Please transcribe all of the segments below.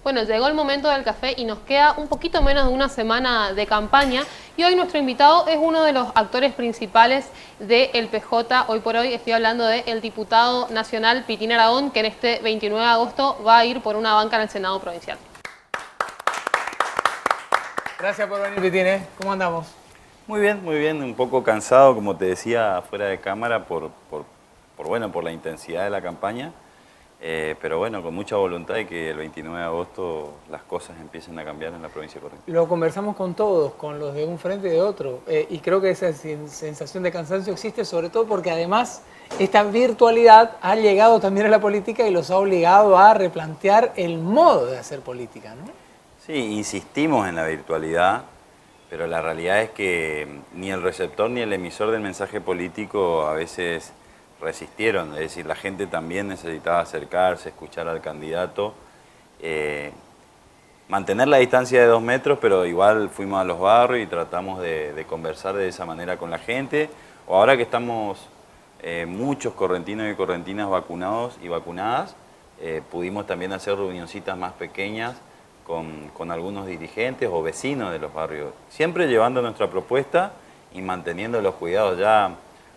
Bueno, llegó el momento del café y nos queda un poquito menos de una semana de campaña y hoy nuestro invitado es uno de los actores principales del PJ. Hoy por hoy estoy hablando del diputado nacional Pitín Aragón, que en este 29 de agosto va a ir por una banca en el Senado Provincial. Gracias por venir, Pitín, ¿eh? ¿Cómo andamos? Muy bien, un poco cansado, como te decía, fuera de cámara por la intensidad de la campaña, pero bueno, con mucha voluntad de que el 29 de agosto las cosas empiecen a cambiar en la provincia de Corrientes. Lo conversamos con todos, con los de un frente y de otro, y creo que esa sensación de cansancio existe sobre todo porque además esta virtualidad ha llegado también a la política y los ha obligado a replantear el modo de hacer política, ¿no? Sí, insistimos en la virtualidad, pero la realidad es que ni el receptor ni el emisor del mensaje político a veces resistieron. Es decir, la gente también necesitaba acercarse, escuchar al candidato, mantener la distancia de 2 metros, pero igual fuimos a los barrios y tratamos de conversar de esa manera con la gente. O ahora que estamos muchos correntinos y correntinas vacunados y vacunadas, pudimos también hacer reunioncitas más pequeñas con algunos dirigentes o vecinos de los barrios, siempre llevando nuestra propuesta y manteniendo los cuidados. Ya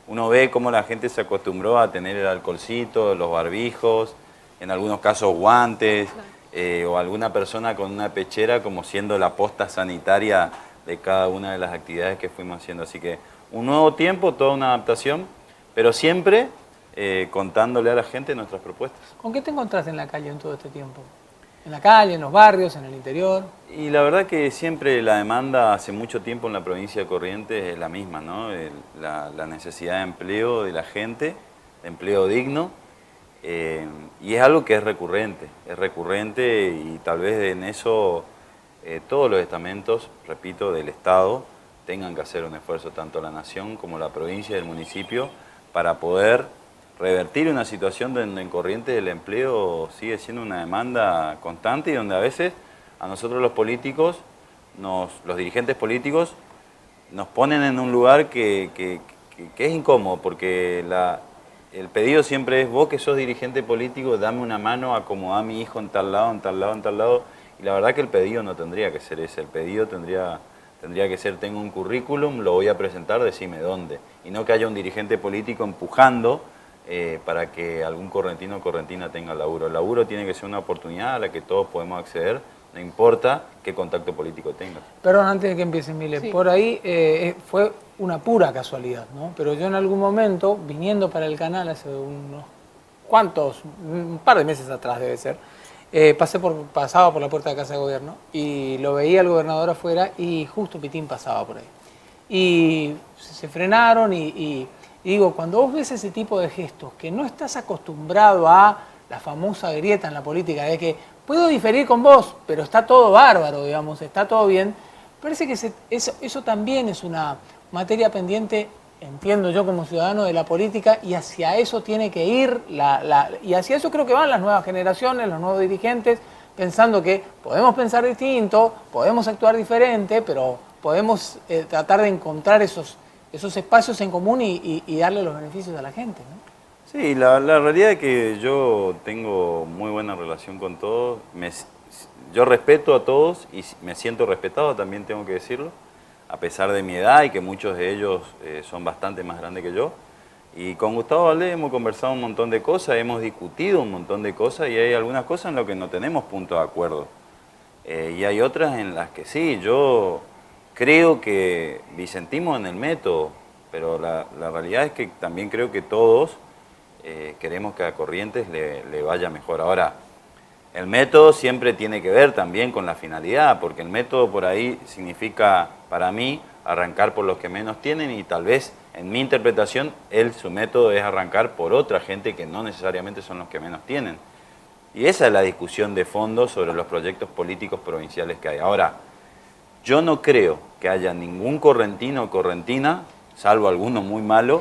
uno ve cómo la gente se acostumbró a tener el alcoholcito, los barbijos, en algunos casos guantes, o alguna persona con una pechera como siendo la posta sanitaria de cada una de las actividades que fuimos haciendo. Así que un nuevo tiempo, toda una adaptación, pero siempre contándole a la gente nuestras propuestas. ¿Con qué te encontraste en la calle en todo este tiempo? ¿En la calle, en los barrios, en el interior? Y la verdad que siempre la demanda hace mucho tiempo en la provincia de Corrientes es la misma, ¿no? La necesidad de empleo de la gente, de empleo digno, y es algo que es recurrente y tal vez en eso todos los estamentos, repito, del Estado tengan que hacer un esfuerzo, tanto la nación como la provincia y el municipio, para poder revertir una situación donde en Corrientes el empleo sigue siendo una demanda constante y donde a veces a nosotros los políticos, los dirigentes políticos, nos ponen en un lugar que es incómodo, porque el pedido siempre es: vos que sos dirigente político, dame una mano, acomodá a mi hijo en tal lado, en tal lado, en tal lado. Y la verdad que el pedido no tendría que ser ese, el pedido tendría que ser: tengo un currículum, lo voy a presentar, decime dónde. Y no que haya un dirigente político empujando para que algún correntino o correntina tenga laburo. El laburo tiene que ser una oportunidad a la que todos podemos acceder, no importa qué contacto político tengas. Perdón, antes de que empiece, Mile, sí. Por ahí fue una pura casualidad, ¿no? Pero yo en algún momento, viniendo para el canal hace un par de meses atrás debe ser, pasaba por la puerta de Casa de Gobierno y lo veía el gobernador afuera y justo Pitín pasaba por ahí. Y se frenaron y digo, cuando vos ves ese tipo de gestos, que no estás acostumbrado a la famosa grieta en la política, de que puedo diferir con vos, pero está todo bárbaro, digamos, está todo bien, parece que eso también es una materia pendiente, entiendo yo como ciudadano, de la política, y hacia eso tiene que ir, y hacia eso creo que van las nuevas generaciones, los nuevos dirigentes, pensando que podemos pensar distinto, podemos actuar diferente, pero podemos tratar de encontrar esos espacios en común y darle los beneficios a la gente, ¿no? Sí, la realidad es que yo tengo muy buena relación con todos. Yo respeto a todos y me siento respetado, también tengo que decirlo, a pesar de mi edad y que muchos de ellos son bastante más grandes que yo. Y con Gustavo Valdés hemos conversado un montón de cosas, hemos discutido un montón de cosas y hay algunas cosas en las que no tenemos punto de acuerdo. Y hay otras en las que sí, yo creo que disentimos en el método, pero la realidad es que también creo que todos queremos que a Corrientes le vaya mejor. Ahora, el método siempre tiene que ver también con la finalidad, porque el método por ahí significa, para mí, arrancar por los que menos tienen y tal vez, en mi interpretación, su método es arrancar por otra gente que no necesariamente son los que menos tienen. Y esa es la discusión de fondo sobre los proyectos políticos provinciales que hay. Ahora, yo no creo que haya ningún correntino o correntina, salvo alguno muy malo,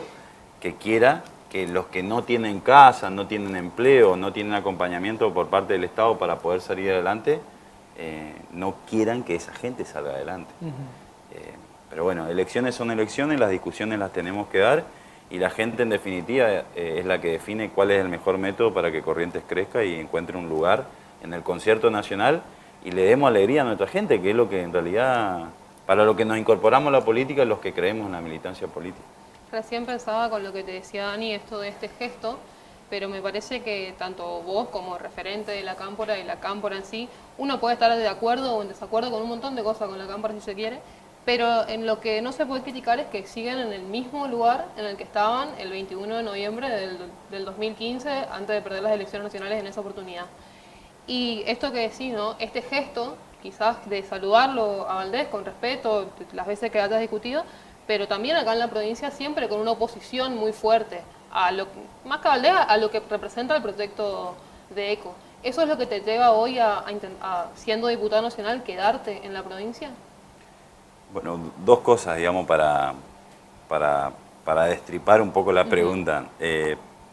que quiera que los que no tienen casa, no tienen empleo, no tienen acompañamiento por parte del Estado para poder salir adelante, no quieran que esa gente salga adelante. Pero bueno, elecciones son elecciones, las discusiones las tenemos que dar y la gente en definitiva es la que define cuál es el mejor método para que Corrientes crezca y encuentre un lugar en el concierto nacional y le demos alegría a nuestra gente, que es lo que en realidad, para lo que nos incorporamos a la política, los que creemos en la militancia política. Recién pensaba con lo que te decía Dani, esto de este gesto, pero me parece que tanto vos como referente de la Cámpora y la Cámpora en sí, uno puede estar de acuerdo o en desacuerdo con un montón de cosas con la Cámpora si se quiere, pero en lo que no se puede criticar es que siguen en el mismo lugar en el que estaban el 21 de noviembre del 2015, antes de perder las elecciones nacionales en esa oportunidad. Y esto que decís, ¿no? Este gesto, quizás de saludarlo a Valdés con respeto, las veces que hayas discutido, pero también acá en la provincia siempre con una oposición muy fuerte, a lo, más que a Valdés, a lo que representa el proyecto de ECO. ¿Eso es lo que te lleva hoy siendo diputado nacional, quedarte en la provincia? Bueno, dos cosas, digamos, para destripar un poco la pregunta.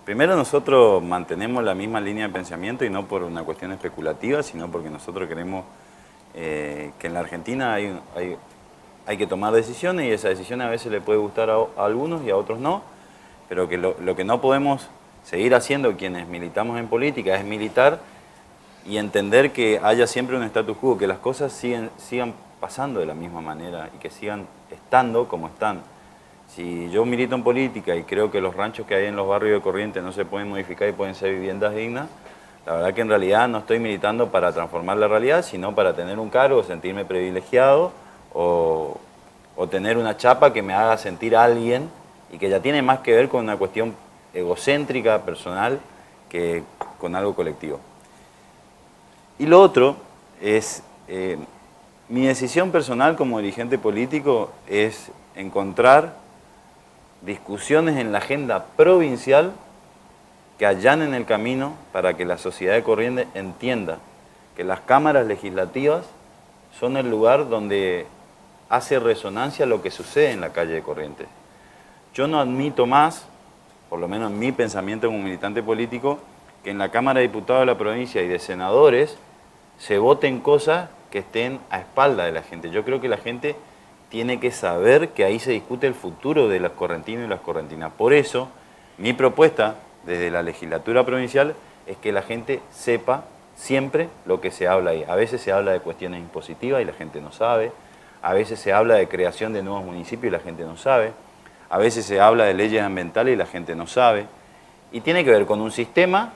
Primero, nosotros mantenemos la misma línea de pensamiento y no por una cuestión especulativa, sino porque nosotros queremos que en la Argentina hay que tomar decisiones y esas decisiones a veces le puede gustar a algunos y a otros no, pero que lo que no podemos seguir haciendo quienes militamos en política es militar y entender que haya siempre un status quo, que las cosas sigan pasando de la misma manera y que sigan estando como están. Si yo milito en política y creo que los ranchos que hay en los barrios de Corrientes no se pueden modificar y pueden ser viviendas dignas, la verdad que en realidad no estoy militando para transformar la realidad, sino para tener un cargo, sentirme privilegiado o tener una chapa que me haga sentir a alguien y que ya tiene más que ver con una cuestión egocéntrica, personal, que con algo colectivo. Y lo otro es, mi decisión personal como dirigente político es encontrar discusiones en la agenda provincial que allanen el camino para que la sociedad de Corrientes entienda que las cámaras legislativas son el lugar donde hace resonancia lo que sucede en la calle de Corrientes. Yo no admito más, por lo menos en mi pensamiento como militante político, que en la Cámara de Diputados de la provincia y de senadores se voten cosas que estén a espalda de la gente. Yo creo que la gente tiene que saber que ahí se discute el futuro de los correntinos y las correntinas. Por eso, mi propuesta desde la legislatura provincial es que la gente sepa siempre lo que se habla ahí. A veces se habla de cuestiones impositivas y la gente no sabe. A veces se habla de creación de nuevos municipios y la gente no sabe. A veces se habla de leyes ambientales y la gente no sabe. Y tiene que ver con un sistema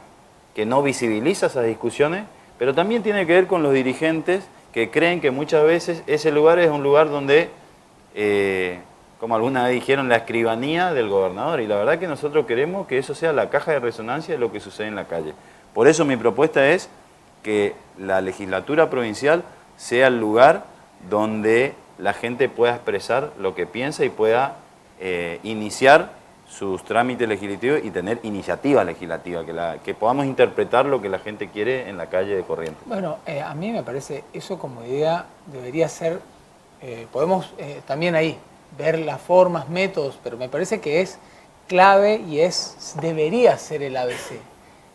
que no visibiliza esas discusiones, pero también tiene que ver con los dirigentes que creen que muchas veces ese lugar es un lugar donde, como alguna vez dijeron, la escribanía del gobernador. Y la verdad que nosotros queremos que eso sea la caja de resonancia de lo que sucede en la calle. Por eso mi propuesta es que la legislatura provincial sea el lugar donde la gente pueda expresar lo que piensa y pueda iniciar sus trámites legislativos y tener iniciativa legislativa, que podamos interpretar lo que la gente quiere en la calle de Corrientes. Bueno, a mí me parece eso como idea debería ser, podemos también ahí ver las formas, métodos, pero me parece que es clave y debería ser el ABC.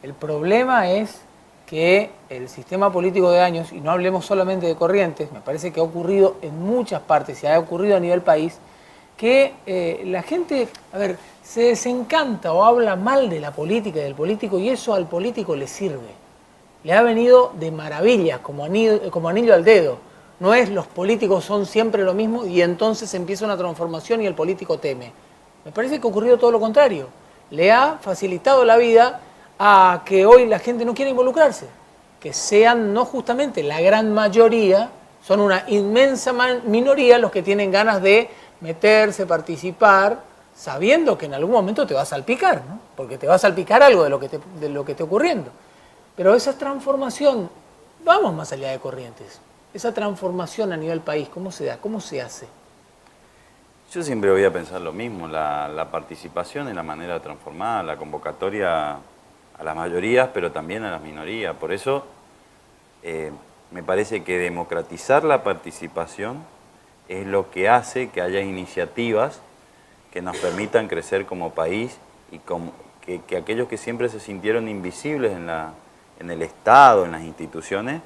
El problema es que el sistema político de años, y no hablemos solamente de Corrientes, me parece que ha ocurrido en muchas partes y ha ocurrido a nivel país, que la gente, se desencanta o habla mal de la política y del político y eso al político le sirve. Le ha venido de maravilla, como anillo al dedo. No es los políticos son siempre lo mismo y entonces empieza una transformación y el político teme. Me parece que ha ocurrido todo lo contrario. Le ha facilitado la vida a que hoy la gente no quiere involucrarse. Que sean no justamente la gran mayoría, son una inmensa minoría los que tienen ganas de meterse, participar, sabiendo que en algún momento te va a salpicar, ¿no? Porque te va a salpicar algo de lo que esté ocurriendo. Pero esa transformación, vamos más allá de Corrientes, esa transformación a nivel país, ¿cómo se da? ¿Cómo se hace? Yo siempre voy a pensar lo mismo, la participación es la manera de transformar, la convocatoria a las mayorías, pero también a las minorías. Por eso me parece que democratizar la participación es lo que hace que haya iniciativas que nos permitan crecer como país y que aquellos que siempre se sintieron invisibles en el Estado, en las instituciones,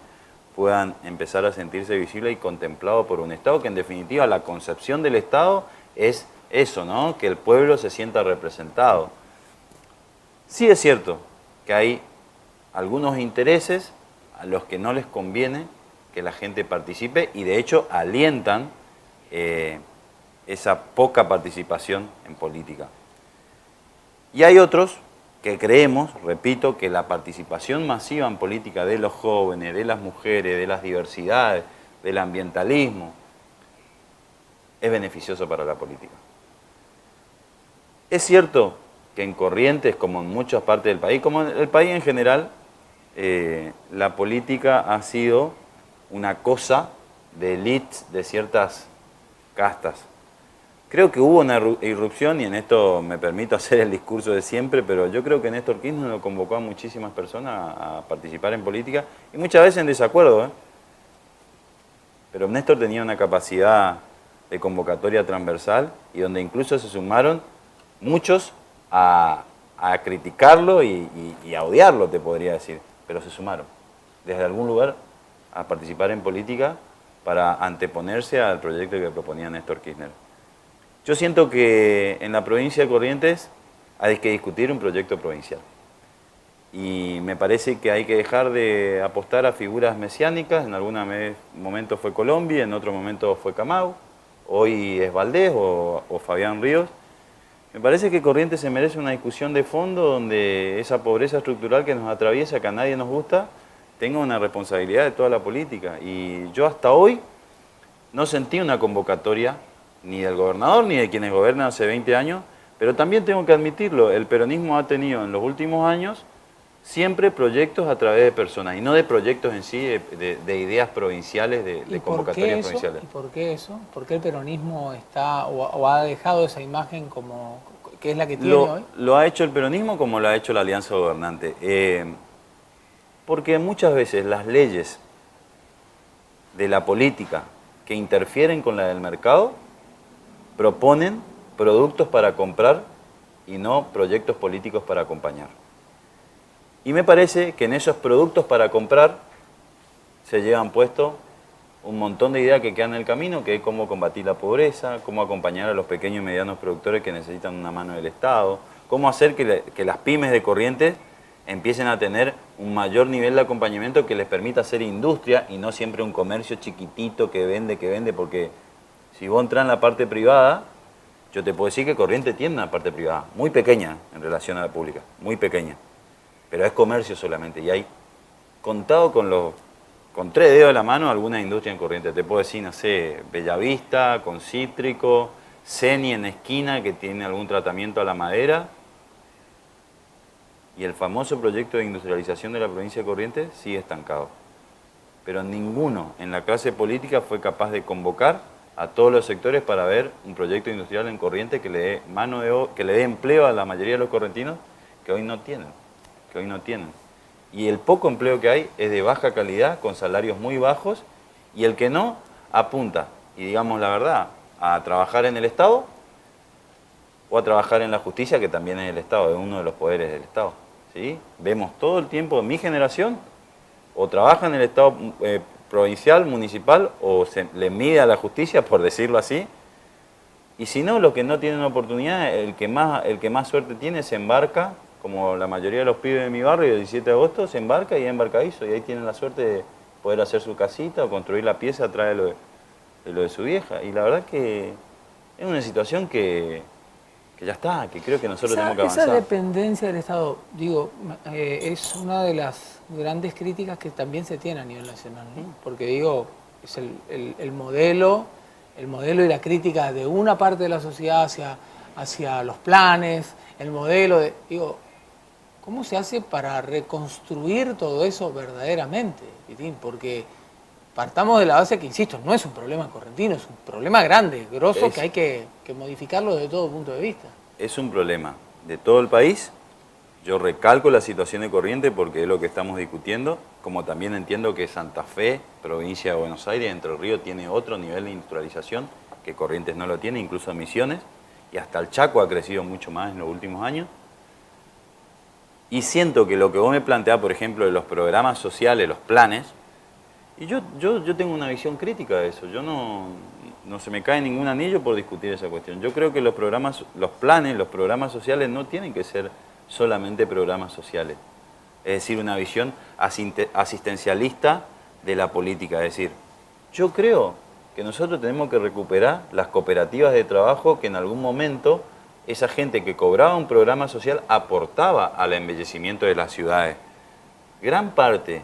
puedan empezar a sentirse visibles y contemplados por un Estado, que en definitiva la concepción del Estado es eso, ¿no? Que el pueblo se sienta representado. Sí es cierto que hay algunos intereses a los que no les conviene que la gente participe y de hecho alientan esa poca participación en política. Y hay otros que creemos, repito, que la participación masiva en política de los jóvenes, de las mujeres, de las diversidades, del ambientalismo, es beneficioso para la política. Es cierto que en Corrientes, como en muchas partes del país, como en el país en general, la política ha sido una cosa de élites de ciertas castas. Creo que hubo una irrupción, y en esto me permito hacer el discurso de siempre, pero yo creo que Néstor Kirchner lo convocó a muchísimas personas a participar en política, y muchas veces en desacuerdo, ¿eh? Pero Néstor tenía una capacidad de convocatoria transversal, y donde incluso se sumaron muchos a criticarlo y a odiarlo, te podría decir, pero se sumaron desde algún lugar a participar en política para anteponerse al proyecto que proponía Néstor Kirchner. Yo siento que en la provincia de Corrientes hay que discutir un proyecto provincial. Y me parece que hay que dejar de apostar a figuras mesiánicas. En algún momento fue Colombia, en otro momento fue Camau, hoy es Valdés o Fabián Ríos. Me parece que Corrientes se merece una discusión de fondo donde esa pobreza estructural que nos atraviesa, que a nadie nos gusta, tenga una responsabilidad de toda la política. Y yo hasta hoy no sentí una convocatoria ni del gobernador ni de quienes gobiernan hace 20 años, pero también tengo que admitirlo, el peronismo ha tenido en los últimos años siempre proyectos a través de personas y no de proyectos en sí, de ideas provinciales, de convocatorias provinciales. ¿Y por qué eso? ¿Por qué el peronismo está o ha dejado esa imagen como que es la que tiene hoy? Lo ha hecho el peronismo como lo ha hecho la Alianza Gobernante. Porque muchas veces las leyes de la política que interfieren con la del mercado proponen productos para comprar y no proyectos políticos para acompañar. Y me parece que en esos productos para comprar se llevan puesto un montón de ideas que quedan en el camino, que es cómo combatir la pobreza, cómo acompañar a los pequeños y medianos productores que necesitan una mano del Estado, cómo hacer que las pymes de Corrientes empiecen a tener un mayor nivel de acompañamiento que les permita hacer industria y no siempre un comercio chiquitito que vende, porque si vos entras en la parte privada, yo te puedo decir que Corrientes tiene una parte privada, muy pequeña en relación a la pública, muy pequeña, pero es comercio solamente, y hay contado con 3 dedos de la mano alguna industria en Corrientes. Te puedo decir, no sé, Bellavista, con cítrico, Ceni en esquina que tiene algún tratamiento a la madera, y el famoso proyecto de industrialización de la provincia de Corrientes sigue estancado. Pero ninguno en la clase política fue capaz de convocar a todos los sectores para ver un proyecto industrial en Corrientes que le dé que le dé empleo a la mayoría de los correntinos que hoy no tienen. Y el poco empleo que hay es de baja calidad, con salarios muy bajos, y el que no apunta, y digamos la verdad, a trabajar en el Estado o a trabajar en la justicia, que también es el Estado, es uno de los poderes del Estado. ¿Sí? Vemos todo el tiempo, mi generación, o trabaja en el Estado provincial, municipal, o se le mide a la justicia, por decirlo así, y si no, los que no tienen oportunidad, el que más suerte tiene se embarca, como la mayoría de los pibes de mi barrio, el 17 de agosto, se embarca y es embarcadizo, y ahí tienen la suerte de poder hacer su casita o construir la pieza atrás de lo de su vieja. Y la verdad que es una situación que ya está, que creo que nosotros tenemos que avanzar. Esa dependencia del Estado, digo, es una de las grandes críticas que también se tiene a nivel nacional, ¿no? Porque digo, es el modelo y la crítica de una parte de la sociedad hacia los planes, el modelo de, digo, ¿cómo se hace para reconstruir todo eso verdaderamente, Pitín? Porque partamos de la base que, insisto, no es un problema correntino, es un problema grande, grosso, que hay que modificarlo desde todo punto de vista. Es un problema de todo el país. Yo recalco la situación de Corrientes porque es lo que estamos discutiendo, como también entiendo que Santa Fe, provincia de Buenos Aires, Entre Ríos, tiene otro nivel de industrialización, que Corrientes no lo tiene, incluso Misiones, y hasta el Chaco ha crecido mucho más en los últimos años. Y siento que lo que vos me planteás, por ejemplo, de los programas sociales, los planes, y yo tengo una visión crítica de eso. Yo no se me cae ningún anillo por discutir esa cuestión. Yo creo que los planes, los programas sociales no tienen que ser solamente programas sociales. Es decir, una visión asistencialista de la política. Es decir, yo creo que nosotros tenemos que recuperar las cooperativas de trabajo que en algún momento esa gente que cobraba un programa social aportaba al embellecimiento de las ciudades. Gran parte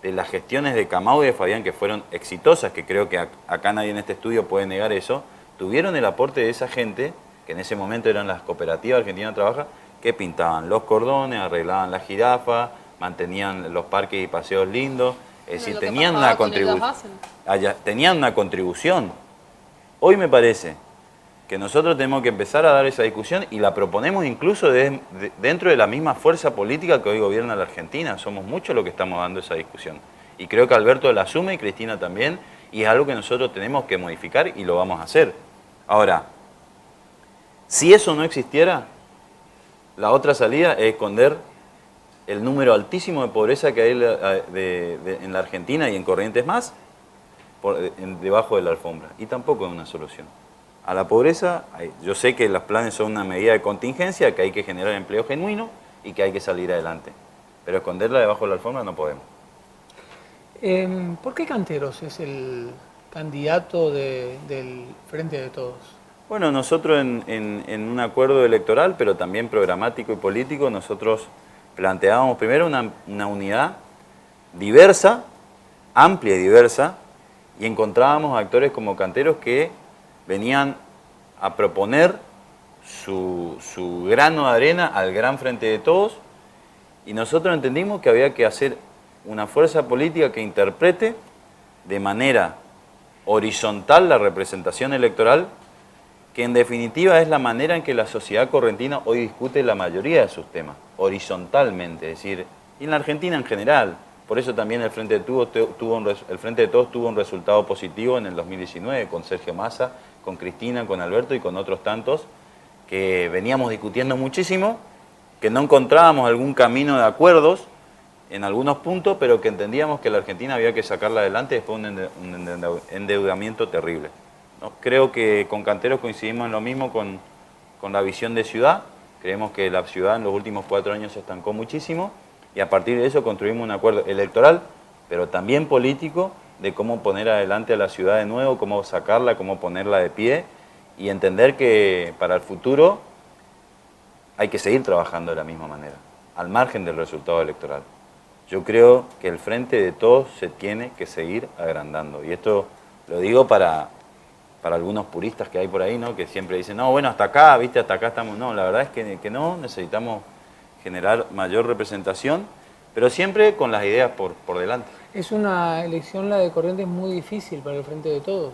de las gestiones de Camau y de Fabián, que fueron exitosas, que creo que acá nadie en este estudio puede negar eso, tuvieron el aporte de esa gente, que en ese momento eran las cooperativas Argentina Trabaja, que pintaban los cordones, arreglaban las jirafas, mantenían los parques y paseos lindos, es decir, tenían una contribución. Hoy me parece que nosotros tenemos que empezar a dar esa discusión y la proponemos incluso dentro de la misma fuerza política que hoy gobierna la Argentina. Somos muchos los que estamos dando esa discusión. Y creo que Alberto la asume y Cristina también, y es algo que nosotros tenemos que modificar y lo vamos a hacer. Ahora, si eso no existiera, la otra salida es esconder el número altísimo de pobreza que hay en la Argentina y en Corrientes más, debajo de la alfombra. Y tampoco es una solución. A la pobreza, yo sé que los planes son una medida de contingencia, que hay que generar empleo genuino y que hay que salir adelante. Pero esconderla debajo de la alfombra no podemos. ¿Por qué Canteros es el candidato del Frente de Todos? Bueno, nosotros en un acuerdo electoral, pero también programático y político, nosotros planteábamos primero una unidad diversa, amplia y diversa, y encontrábamos actores como Canteros que venían a proponer su grano de arena al gran Frente de Todos, y nosotros entendimos que había que hacer una fuerza política que interprete de manera horizontal la representación electoral, que en definitiva es la manera en que la sociedad correntina hoy discute la mayoría de sus temas, horizontalmente, es decir, y en la Argentina en general. Por eso también el Frente de Todos tuvo un resultado positivo en el 2019 con Sergio Massa, con Cristina, con Alberto y con otros tantos que veníamos discutiendo muchísimo, que no encontrábamos algún camino de acuerdos en algunos puntos, pero que entendíamos que la Argentina había que sacarla adelante después de un endeudamiento terrible, ¿no? Creo que con Canteros coincidimos en lo mismo con la visión de ciudad. Creemos que la ciudad en los últimos 4 años se estancó muchísimo y a partir de eso construimos un acuerdo electoral, pero también político, de cómo poner adelante a la ciudad de nuevo, cómo sacarla, cómo ponerla de pie y entender que para el futuro hay que seguir trabajando de la misma manera, al margen del resultado electoral. Yo creo que el Frente de Todos se tiene que seguir agrandando y esto lo digo para algunos puristas que hay por ahí, ¿no? Que siempre dicen, no, bueno, hasta acá, ¿viste? Hasta acá estamos. No, la verdad es que no, necesitamos generar mayor representación, pero siempre con las ideas por delante. Es una elección, la de Corrientes, muy difícil para el Frente de Todos.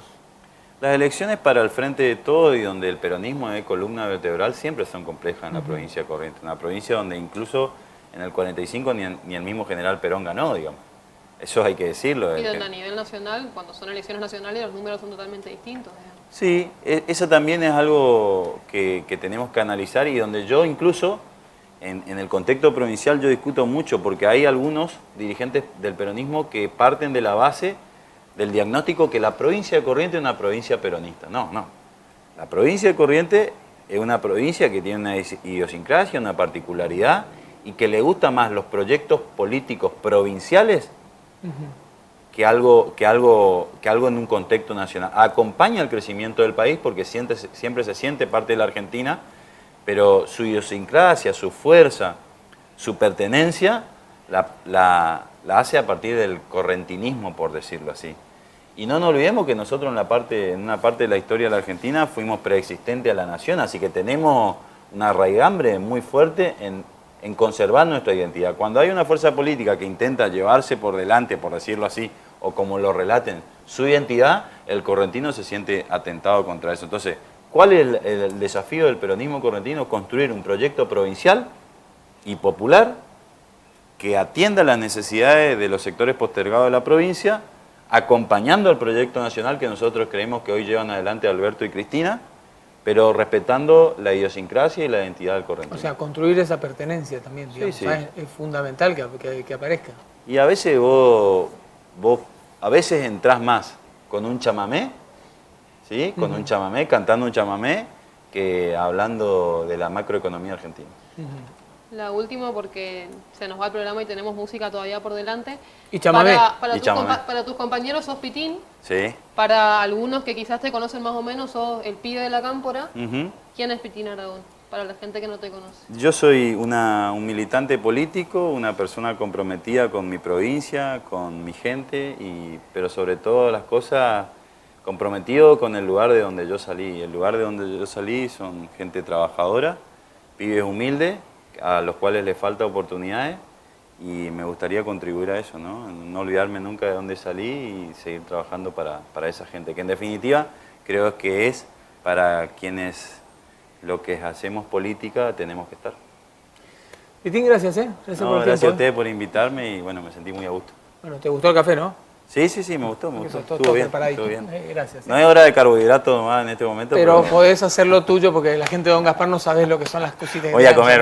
Las elecciones para el Frente de Todos y donde el peronismo es columna vertebral siempre son complejas en la provincia de Corrientes. Una provincia donde incluso en el 45 ni el mismo general Perón ganó, digamos. Eso hay que decirlo. Y donde a nivel nacional, cuando son elecciones nacionales, los números son totalmente distintos. Sí, eso también es algo que tenemos que analizar y donde yo incluso, en el contexto provincial, yo discuto mucho porque hay algunos dirigentes del peronismo que parten de la base del diagnóstico que la provincia de Corrientes es una provincia peronista. No. La provincia de Corrientes es una provincia que tiene una idiosincrasia, una particularidad y que le gustan más los proyectos políticos provinciales que algo en un contexto nacional. Acompaña el crecimiento del país porque siempre se siente parte de la Argentina, pero su idiosincrasia, su fuerza, su pertenencia la hace a partir del correntinismo, por decirlo así. Y no nos olvidemos que nosotros en una parte de la historia de la Argentina fuimos preexistentes a la nación, así que tenemos una raigambre muy fuerte en conservar nuestra identidad. Cuando hay una fuerza política que intenta llevarse por delante, por decirlo así, o como lo relaten, su identidad, el correntino se siente atentado contra eso. Entonces, ¿cuál es el desafío del peronismo correntino? Construir un proyecto provincial y popular que atienda las necesidades de los sectores postergados de la provincia, acompañando al proyecto nacional que nosotros creemos que hoy llevan adelante Alberto y Cristina, pero respetando la idiosincrasia y la identidad del correntino. O sea, construir esa pertenencia también, digamos. Sí. O sea, es fundamental que aparezca. Y a veces vos a veces entrás más con un chamamé, ¿sí? Con un chamamé, cantando un chamamé, que hablando de la macroeconomía argentina. La última porque se nos va el programa y tenemos música todavía por delante. Y chamamé. Para, Y chamamé. para tus compañeros sos Pitín. Sí. Para algunos que quizás te conocen más o menos, sos el pibe de la cámpora. Ujú. ¿Quién es Pitín Aragón? Para la gente que no te conoce. Yo soy un militante político, una persona comprometida con mi provincia, con mi gente, pero sobre todas las cosas comprometido con el lugar de donde yo salí. El lugar de donde yo salí son gente trabajadora, pibes humildes, a los cuales les falta oportunidades y me gustaría contribuir a eso, no olvidarme nunca de dónde salí y seguir trabajando para esa gente, que en definitiva creo que es para quienes lo que hacemos política tenemos que estar. Pitín, gracias, Gracias por el Gracias tiempo, a ustedes por invitarme y bueno, me sentí muy a gusto. Bueno, ¿te gustó el café, no? Sí, me gustó, Todo estuvo bien, preparadito. estuvo bien. Gracias. No es hora de carbohidratos más en este momento. Pero podés hacer lo tuyo porque la gente de Don Gaspar no sabe lo que son las cositas. Voy a comer.